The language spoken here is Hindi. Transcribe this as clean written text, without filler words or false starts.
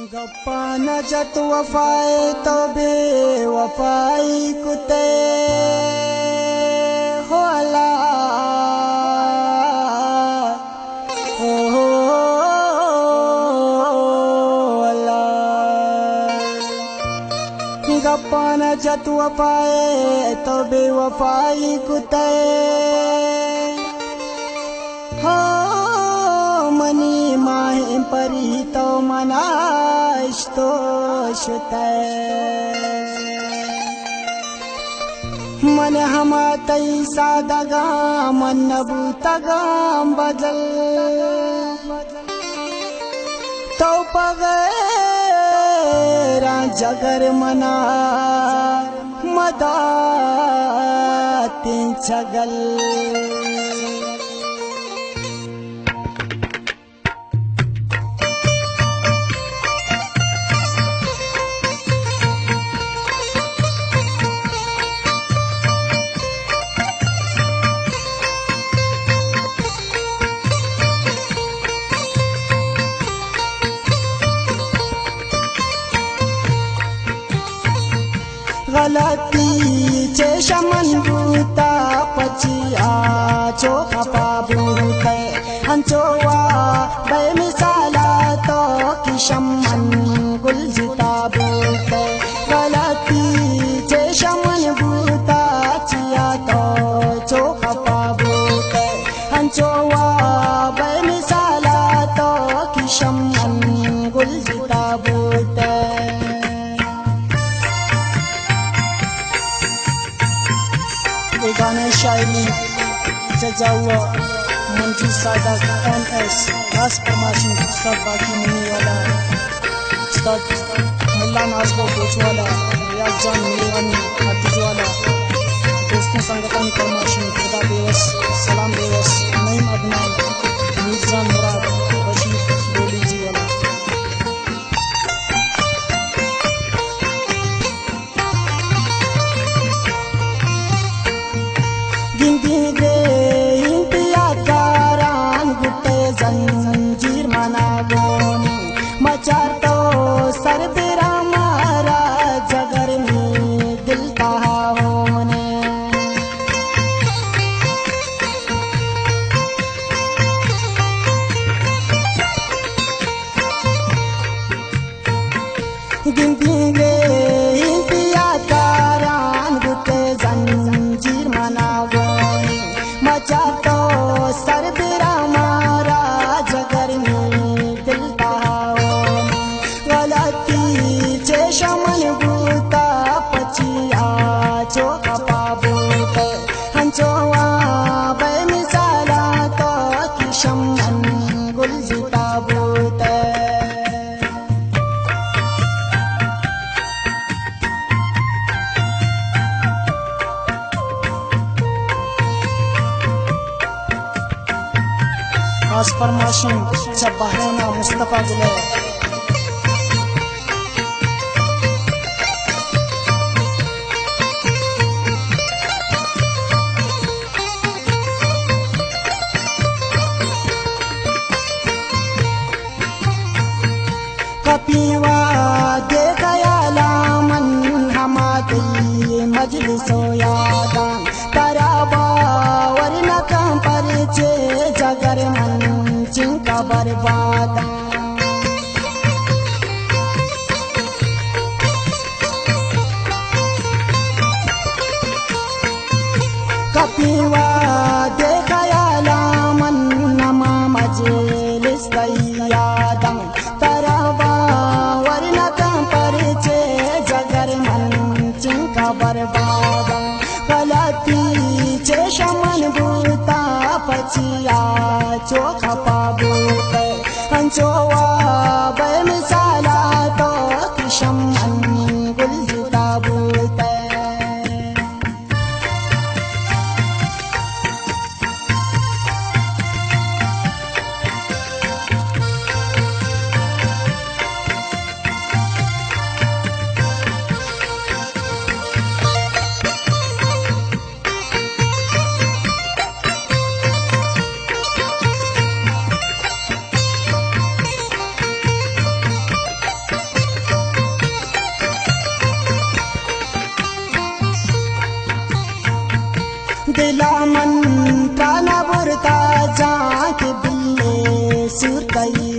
गप्पा न जत वफाए तो बेवफाई कुते होला गप्पा न जत वफाए तो बेवफाई कुते हो मनी माहे परी तो मनाश तो शुते मन हमा तई सादगा मन नबूतगा बदल तो पगैरा जगर मना मदा तीन छगल गलती चेशमन बूता पचिया चो खपा बूते हंचोवा बेमिसाला तो किशमन गुलजिता बूते गलती चेशमन बूता चिया तो चो खपा बूते हंचोवा बेमिसाला तो किशमन गुलजिता बूते गाने शायरी जजावा मंजू सादा MS खास फरमाइश उस्ताद बाकी मिलने वाला उस्ताद मुल्ला नाज़बो कोचवाला रियाज जान मिलवानी हाफिज वाला दोस्तों संगठन फरमाइश खुदा बेवस सलाम बेवस नईम अदनान मीरजान मुराद रशीद बोली जी वाला जंजीर मनागोनी मचार तो सर बेरा मारा जगर में दिल कहा होने गिनती गे पिया कारान गुटे जंजीर मनागोनी मचार तो सर बेरा मारा जगर में दिल गलती चेशमन बूता पचिया चो खपा बूते हंचोवा बेमिसाला तो किशमन गुलजिता बूते खास फरमाइशें जब बहराना मुस्तफा गुले कपीवा दे गयाला मन हमारी मजलिसो यादान तराबा वरना कम परिचे जगर मन चिंका बर्बादा कपीवा दे गयाला मन नमा मजलिस यादम तराबा वरना कम परिचे जगर मन चिंका बर्बादा गलती चेशमन बूता पचिया चो खपा बूते हंचोवा बेमिसाला तो किशमन गुलजिता बूते दिला मन प्राण बुरता जाके बिल्ले सुरतई